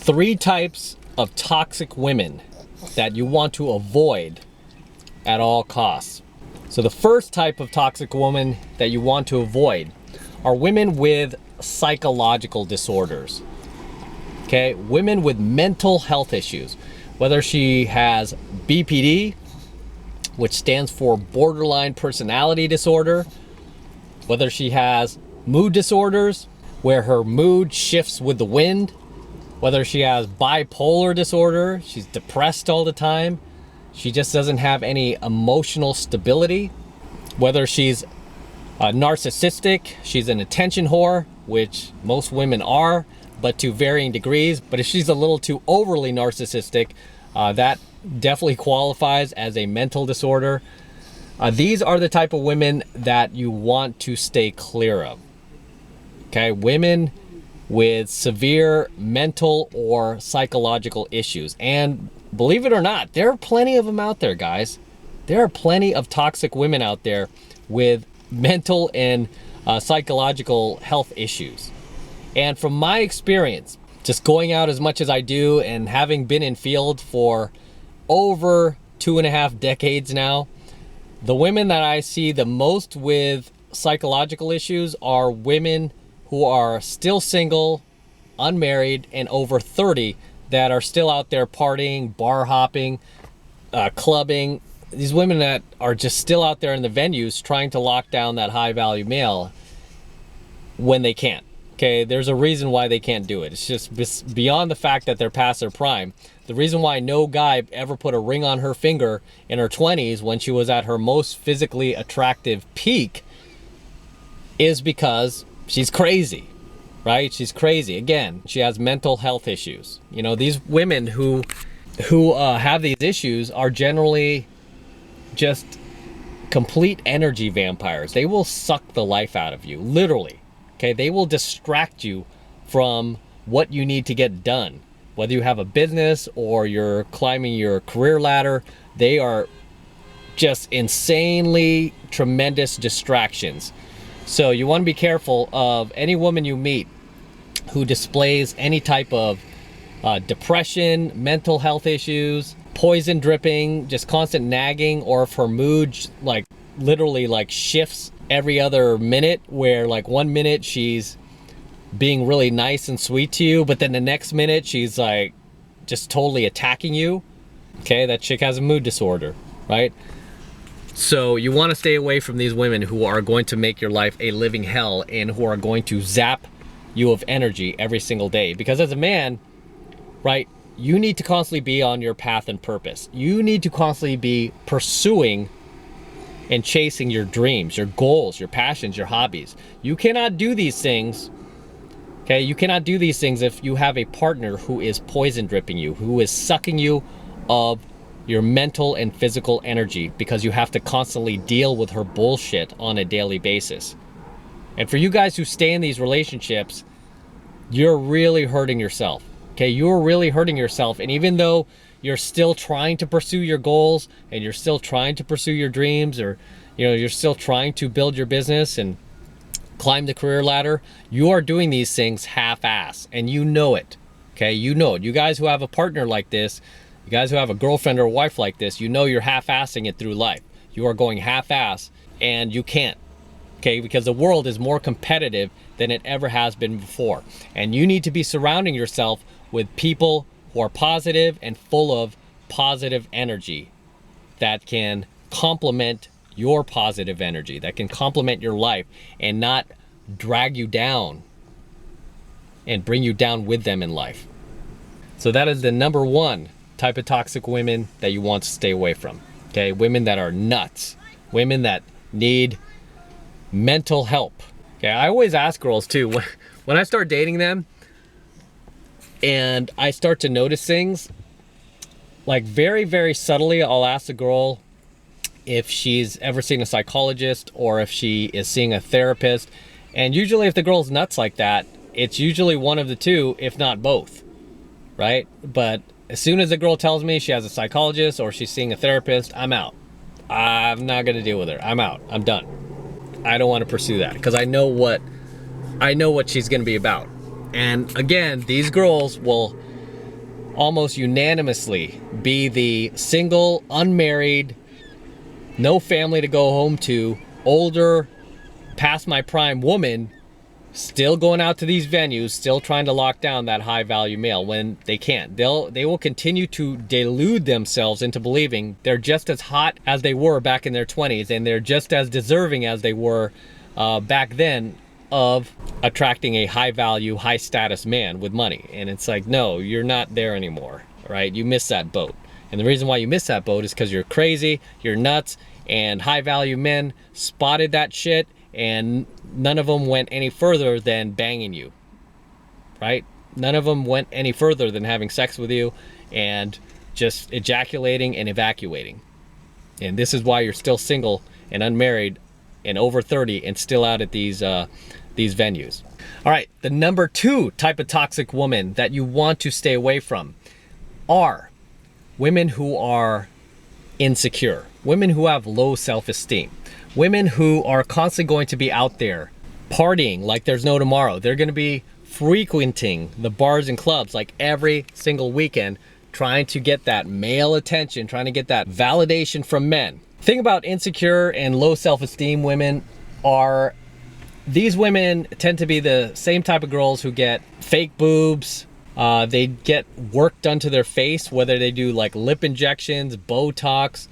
3 types of toxic women that you want to avoid at all costs. So the first type of toxic woman that you want to avoid are women with psychological disorders. Okay, women with mental health issues, whether she has BPD, which stands for borderline personality disorder, whether she has mood disorders, where her mood shifts with the wind, whether she has bipolar disorder, she's depressed all the time, she just doesn't have any emotional stability, whether she's narcissistic, she's an attention whore, which most women are, but to varying degrees. But if she's a little too overly narcissistic, that definitely qualifies as a mental disorder. These are the type of women that you want to stay clear of. Okay, women with severe mental or psychological issues. And believe it or not, there are plenty of them out there, guys. There are plenty of toxic women out there with mental and psychological health issues. And from my experience, just going out as much as I do and having been in field for over 2.5 decades now, the women that I see the most with psychological issues are women who are still single, unmarried, and over 30 that are still out there partying, bar hopping, clubbing. These women that are just still out there in the venues trying to lock down that high value male when they can't. Okay, there's a reason why they can't do it. It's just beyond the fact that they're past their prime. The reason why no guy ever put a ring on her finger in her 20s when she was at her most physically attractive peak is because she's crazy, right? She's crazy. Again, she has mental health issues. You know, these women who have these issues are generally just complete energy vampires. They will suck the life out of you, literally. Okay, they will distract you from what you need to get done. Whether you have a business or you're climbing your career ladder, they are just insanely tremendous distractions. So you want to be careful of any woman you meet who displays any type of depression, mental health issues, poison dripping, just constant nagging, or if her mood like literally like shifts every other minute, where like 1 minute she's being really nice and sweet to you, but then the next minute she's like just totally attacking you. Okay, that chick has a mood disorder, right? So you want to stay away from these women who are going to make your life a living hell and who are going to zap you of energy every single day. Because as a man, right, you need to constantly be on your path and purpose. You need to constantly be pursuing and chasing your dreams, your goals, your passions, your hobbies. You cannot do these things, okay? You cannot do these things if you have a partner who is poison dripping you, who is sucking you of your mental and physical energy, because you have to constantly deal with her bullshit on a daily basis. And for you guys who stay in these relationships, you're really hurting yourself. Okay, you're really hurting yourself. And even though you're still trying to pursue your goals and you're still trying to pursue your dreams, or you know, you're still trying to build your business and climb the career ladder, you are doing these things half-ass, and you know it. Okay, you know it. You guys who have a partner like this, you guys who have a girlfriend or a wife like this, you know you're half-assing it through life. You are going half-ass, and you can't. Okay, because the world is more competitive than it ever has been before. And you need to be surrounding yourself with people who are positive and full of positive energy that can complement your positive energy, that can complement your life and not drag you down and bring you down with them in life. So that is the number 1 type of toxic women that you want to stay away from. Okay, women that are nuts, women that need mental help. Okay, I always ask girls too, when I start dating them and I start to notice things, like very, very subtly, I'll ask the girl if she's ever seen a psychologist or if she is seeing a therapist. And usually if the girl's nuts like that, it's usually one of the two, if not both, right? But as soon as the girl tells me she has a psychologist or she's seeing a therapist, I'm out. I'm not gonna deal with her. I'm out. I'm done. I don't want to pursue that because I know what she's gonna be about. And again, these girls will almost unanimously be the single, unmarried, no family to go home to, older, past my prime woman, still going out to these venues, still trying to lock down that high value male when they can't. They will continue to delude themselves into believing they're just as hot as they were back in their 20s, and they're just as deserving as they were back then of attracting a high value, high status man with money. And it's like, no, you're not there anymore, right? You missed that boat. And the reason why you missed that boat is because you're crazy, you're nuts, and high value men spotted that shit, and none of them went any further than banging you, right? None of them went any further than having sex with you and just ejaculating and evacuating. And this is why you're still single and unmarried and over 30 and still out at these venues. All right, the number 2 type of toxic woman that you want to stay away from are women who are insecure, women who have low self-esteem, women who are constantly going to be out there partying like there's no tomorrow. They're going to be frequenting the bars and clubs like every single weekend, trying to get that male attention, trying to get that validation from men. The thing about insecure and low self-esteem women are these women tend to be the same type of girls who get fake boobs. They get work done to their face, whether they do like lip injections, Botox.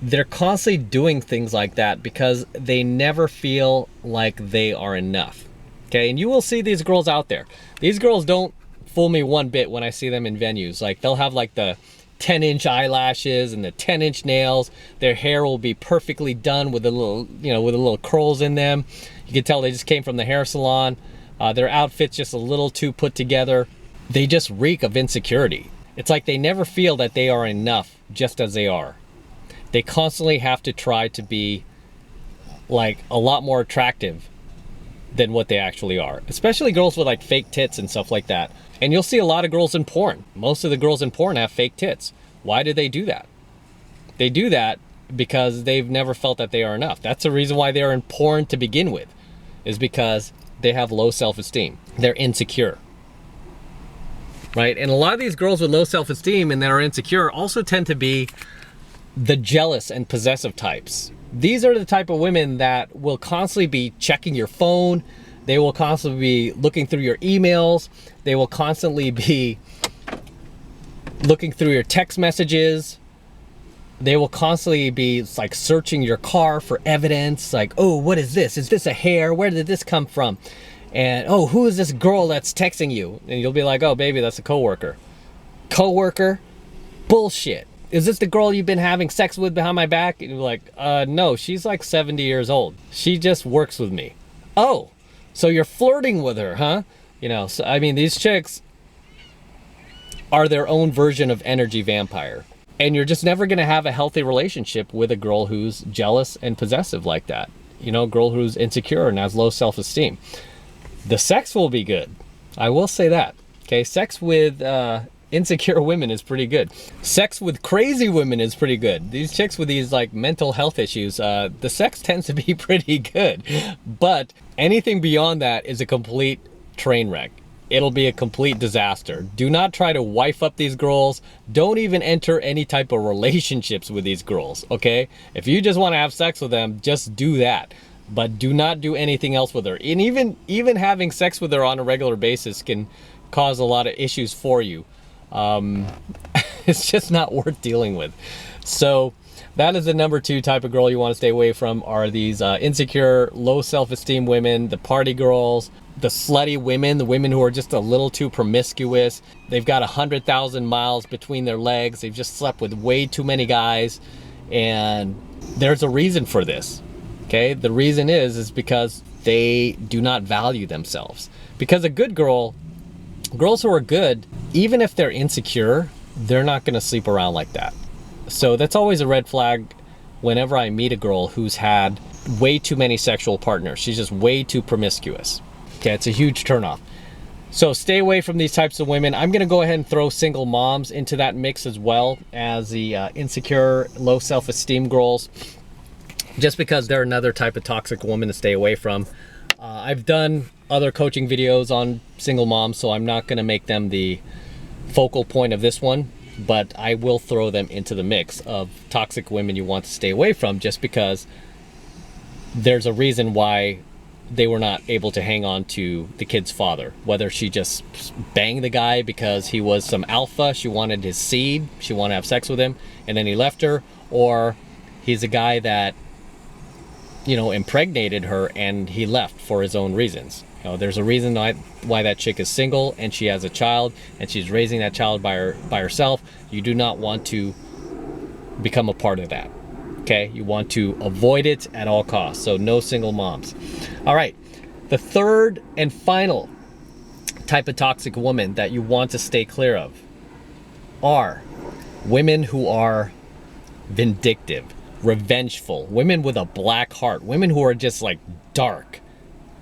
They're constantly doing things like that because they never feel like they are enough. Okay, and you will see these girls out there. These girls don't fool me one bit when I see them in venues. Like, they'll have like the 10-inch eyelashes and the 10-inch nails. Their hair will be perfectly done with a little, with a little curls in them. You can tell they just came from the hair salon. Their outfit's just a little too put together. They just reek of insecurity. It's like they never feel that they are enough just as they are. They constantly have to try to be like a lot more attractive than what they actually are, especially girls with like fake tits and stuff like that. And you'll see a lot of girls in porn. Most of the girls in porn have fake tits. Why do they do that? They do that because they've never felt that they are enough. That's the reason why they're in porn to begin with, is because they have low self-esteem. They're insecure, right? And a lot of these girls with low self-esteem and that are insecure also tend to be the jealous and possessive types. These are the type of women that will constantly be checking your phone. They will constantly be looking through your emails. They will constantly be looking through your text messages. They will constantly be like searching your car for evidence. Like, oh, what is this? Is this a hair? Where did this come from? And, oh, who is this girl that's texting you? And you'll be like, oh, baby, that's a coworker. Coworker? Bullshit. Is this the girl you've been having sex with behind my back? And you're like, no, she's like 70 years old. She just works with me. Oh, so you're flirting with her, huh? So I mean, these chicks are their own version of energy vampire. And you're just never going to have a healthy relationship with a girl who's jealous and possessive like that. A girl who's insecure and has low self-esteem. The sex will be good. I will say that. Okay, sex with insecure women is pretty good. Sex with crazy women is pretty good. These chicks with these like mental health issues, the sex tends to be pretty good. But anything beyond that is a complete train wreck. It'll be a complete disaster. Do not try to wife up these girls. Don't even enter any type of relationships with these girls, okay? If you just want to have sex with them, just do that. But do not do anything else with her. And even having sex with her on a regular basis can cause a lot of issues for you. It's just not worth dealing with. So that is the number 2 type of girl you want to stay away from, are these insecure, low self-esteem women, the party girls, the slutty women, the women who are just a little too promiscuous. They've got 100,000 miles between their legs. They've just slept with way too many guys. And there's a reason for this. Okay, the reason is because they do not value themselves. Because a good girl, girls who are good, even if they're insecure, they're not going to sleep around like that. So that's always a red flag whenever I meet a girl who's had way too many sexual partners. She's just way too promiscuous. Okay, it's a huge turnoff. So stay away from these types of women. I'm going to go ahead and throw single moms into that mix as well as the insecure, low self-esteem girls, just because they're another type of toxic woman to stay away from. I've done other coaching videos on single moms, so I'm not going to make them the focal point of this one, but I will throw them into the mix of toxic women you want to stay away from, just because there's a reason why they were not able to hang on to the kid's father. Whether she just banged the guy because he was some alpha, she wanted his seed, she wanted to have sex with him, and then he left her, or he's a guy that, you know, impregnated her and he left for his own reasons. You know, there's a reason why that chick is single and she has a child and she's raising that child by herself. You do not want to become a part of that. Okay, you want to avoid it at all costs. So no single moms. All right, the third and final type of toxic woman that you want to stay clear of are women who are vindictive, revengeful, women with a black heart, women who are just like dark.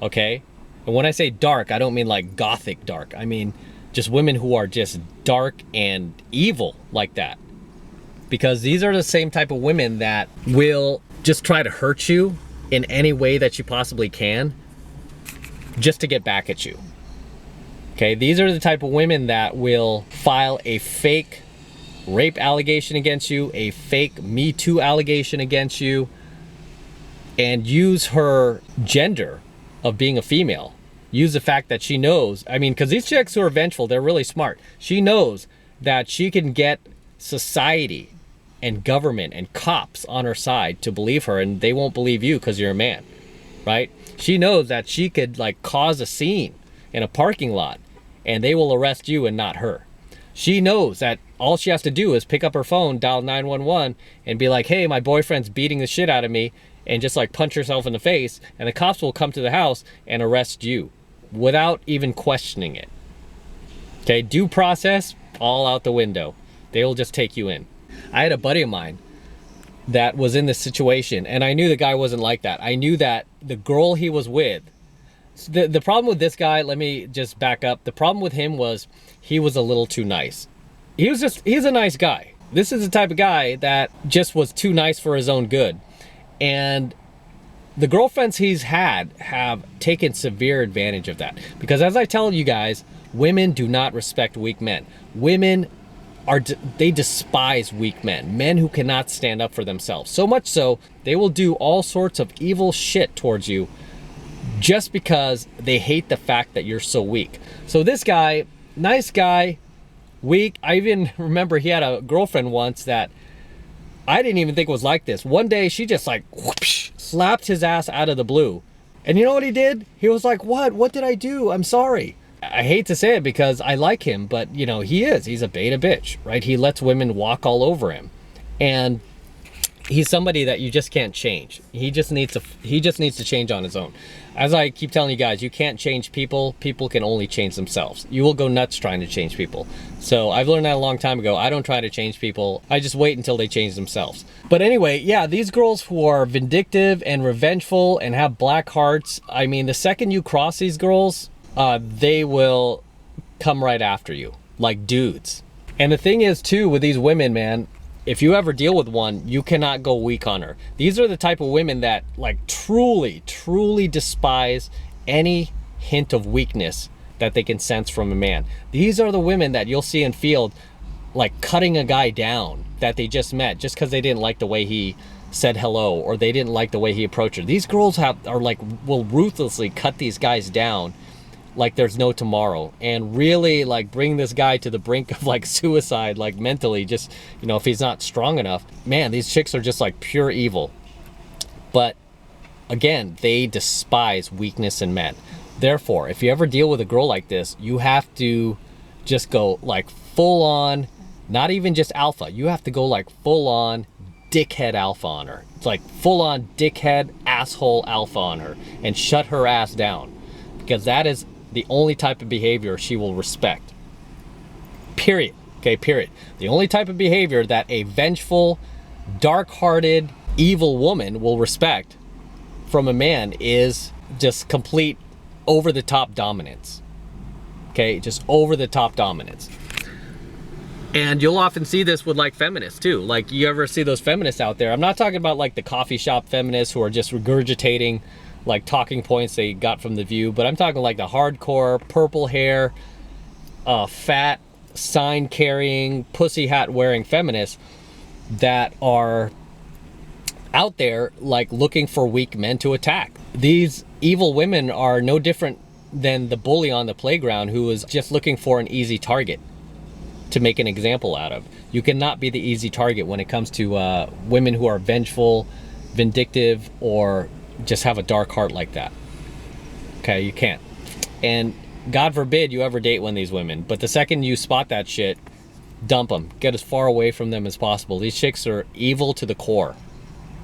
Okay, and when I say dark, I don't mean like gothic dark. I mean just women who are just dark and evil like that. Because these are the same type of women that will just try to hurt you in any way that you possibly can, just to get back at you. Okay, these are the type of women that will file a fake rape allegation against you, a fake Me Too allegation against you, and use her gender of being a female. Use the fact that she knows, I mean, because these chicks who are vengeful, they're really smart. She knows that she can get society and government and cops on her side to believe her, and they won't believe you because you're a man, right? She knows that she could like cause a scene in a parking lot and they will arrest you and not her. She knows that all she has to do is pick up her phone, dial 911 and be like, hey, my boyfriend's beating the shit out of me, and just like punch herself in the face, and the cops will come to the house and arrest you without even questioning it. Okay, due process, all out the window. They will just take you in. I had a buddy of mine that was in this situation, and I knew the guy wasn't like that. I knew that the girl he was with, the problem with this guy, let me just back up. The problem with him was he was a little too nice. He's a nice guy. This is the type of guy that just was too nice for his own good. And the girlfriends he's had have taken severe advantage of that. Because as I tell you guys, women do not respect weak men. Women they despise weak men, men who cannot stand up for themselves. So much so, they will do all sorts of evil shit towards you just because they hate the fact that you're so weak. So this guy, nice guy, weak. I even remember he had a girlfriend once that I didn't even think was like this. One day she just like whoosh, slapped his ass out of the blue. And you know what he did? He was like, what did I do? I'm sorry. I hate to say it because I like him, but you know, he's a beta bitch, right? He lets women walk all over him. And he's somebody that you just can't change. He just needs to change on his own. As I keep telling you guys, you can't change people. People can only change themselves. You will go nuts trying to change people. So I've learned that a long time ago. I don't try to change people. I just wait until they change themselves. But anyway, yeah, these girls who are vindictive and revengeful and have black hearts, I mean, the second you cross these girls, they will come right after you, like dudes. And the thing is too, with these women, man, if you ever deal with one, you cannot go weak on her. These are the type of women that like truly despise any hint of weakness that they can sense from a man. These are the women that you'll see in field like cutting a guy down that they just met just because they didn't like the way he said hello, or they didn't like the way he approached her. These girls will ruthlessly cut these guys down like there's no tomorrow, and really like bring this guy to the brink of like suicide, like mentally, just, you know, if he's not strong enough. Man, these chicks are just like pure evil. But again, they despise weakness in men. Therefore, if you ever deal with a girl like this, you have to just go like full on, not even just alpha, you have to go like full on dickhead alpha on her. It's like full on dickhead asshole alpha on her, and shut her ass down, because that is the only type of behavior she will respect. Period. Okay, period. The only type of behavior that a vengeful, dark-hearted, evil woman will respect from a man is just complete over-the-top dominance. Okay, just over-the-top dominance. And you'll often see this with like feminists too. Like, you ever see those feminists out there? I'm not talking about like the coffee shop feminists who are just regurgitating like talking points they got from The View, but I'm talking like the hardcore, purple hair, fat, sign carrying, pussy hat wearing feminists that are out there like looking for weak men to attack. These evil women are no different than the bully on the playground who is just looking for an easy target to make an example out of. You cannot be the easy target when it comes to women who are vengeful, vindictive, or just have a dark heart like that. Okay, you can't. And God forbid you ever date one of these women, but the second you spot that shit, dump them. Get as far away from them as possible. These chicks are evil to the core.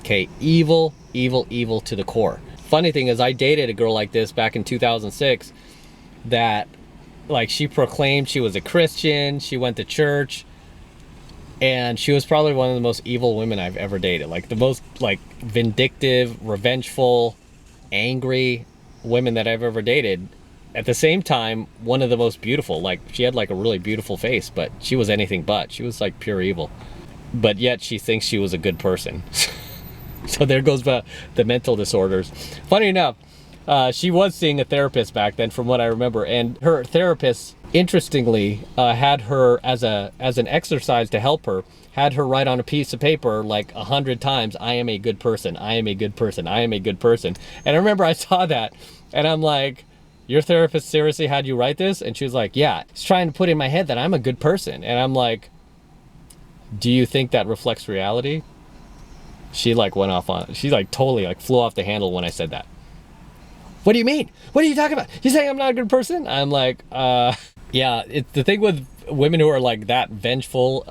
Okay, evil, evil, evil to the core. Funny thing is, I dated a girl like this back in 2006 that, like, she proclaimed she was a Christian, she went to church, and she was probably one of the most evil women I've ever dated. Like, the most, like, vindictive, revengeful, angry women that I've ever dated. At the same time, one of the most beautiful. Like, she had like a really beautiful face, but she was anything but. She was like pure evil. But yet she thinks she was a good person. So there goes the mental disorders. Funny enough, she was seeing a therapist back then, from what I remember, and her therapist, interestingly, had her as an exercise to help her, had her write on a piece of paper like 100 times, "I am a good person, I am a good person, I am a good person." And I remember I saw that, and I'm like, "Your therapist seriously had you write this?" And she was like, "Yeah, he's trying to put in my head that I'm a good person." And I'm like, "Do you think that reflects reality?" She like went off on, she like totally like flew off the handle when I said that. "What do you mean? What are you talking about? You saying I'm not a good person?" I'm like, yeah, it's the thing with women who are like that vengeful,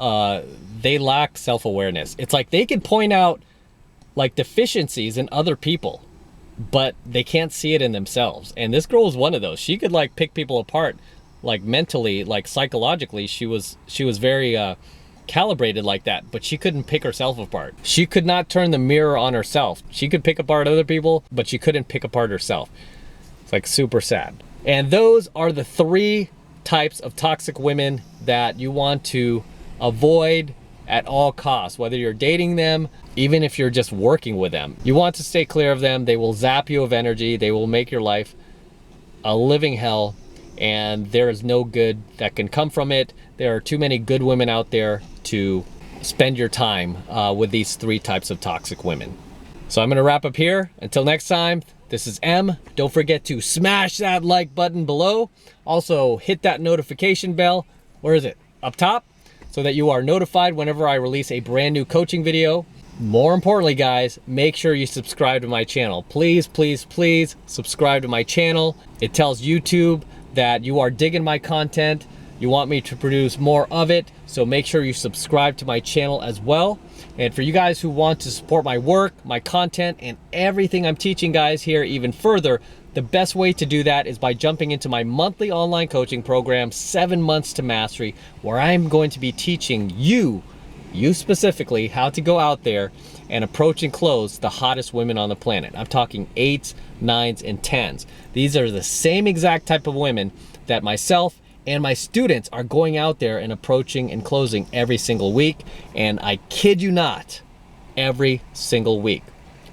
they lack self-awareness. It's like they can point out like deficiencies in other people, but they can't see it in themselves. And this girl was one of those. She could like pick people apart, like mentally, like psychologically. She was very calibrated like that, but she couldn't pick herself apart. She could not turn the mirror on herself. She could pick apart other people, but she couldn't pick apart herself. It's like super sad. And those are the 3 types of toxic women that you want to avoid at all costs, whether you're dating them, even if you're just working with them. You want to stay clear of them. They will zap you of energy. They will make your life a living hell, and there is no good that can come from it. There are too many good women out there to spend your time with these 3 types of toxic women. So I'm gonna wrap up here. Until next time, this is M. Don't forget to smash that like button below. Also hit that notification bell. Where is it? Up top, so that you are notified whenever I release a brand new coaching video. More importantly, guys, make sure you subscribe to my channel. Please, please, please subscribe to my channel. It tells YouTube that you are digging my content. You want me to produce more of it, so make sure you subscribe to my channel as well. And for you guys who want to support my work, my content, and everything I'm teaching guys here even further, the best way to do that is by jumping into my monthly online coaching program, 7 Months to Mastery, where I'm going to be teaching you specifically, how to go out there and approach and close the hottest women on the planet. I'm talking 8s, 9s, and 10s. These are the same exact type of women that myself and my students are going out there and approaching and closing every single week. And I kid you not, every single week.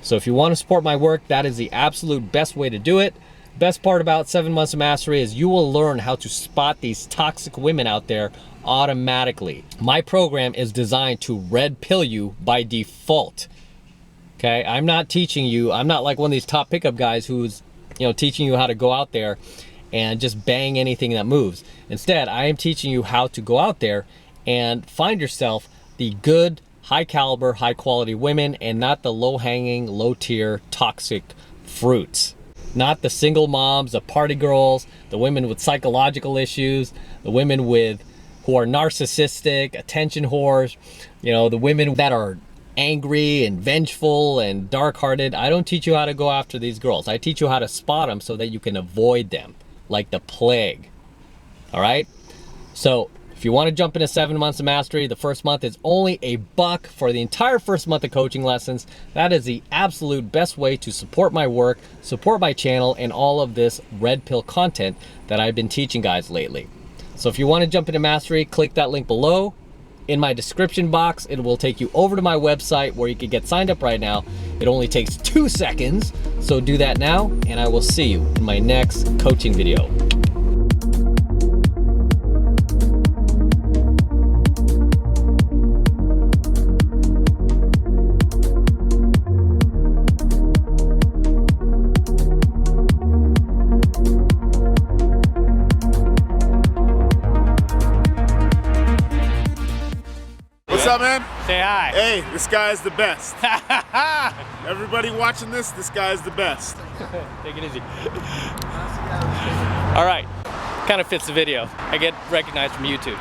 So if you want to support my work, that is the absolute best way to do it. Best part about 7 Months of Mastery is you will learn how to spot these toxic women out there automatically. My program is designed to red pill you by default. Okay, I'm not teaching you, I'm not like one of these top pickup guys who's, you know, teaching you how to go out there and just bang anything that moves. Instead, I am teaching you how to go out there and find yourself the good, high caliber, high quality women, and not the low hanging, low tier, toxic fruits. Not the single moms, the party girls, the women with psychological issues, the women who are narcissistic, attention whores, you know, the women that are angry and vengeful and dark-hearted. I don't teach you how to go after these girls. I teach you how to spot them so that you can avoid them like the plague. All right? So if you want to jump into 7 Months of Mastery, the first month is only $1 for the entire first month of coaching lessons. That is the absolute best way to support my work, support my channel, and all of this red pill content that I've been teaching guys lately. So if you want to jump into Mastery, click that link below. In my description box, it will take you over to my website where you can get signed up right now. It only takes 2 seconds, so do that now, and I will see you in my next coaching video. What's up, man? Say hi. Hey, this guy's the best. Everybody watching this guy's the best. Take it easy. All right, kind of fits the video. I get recognized from YouTube.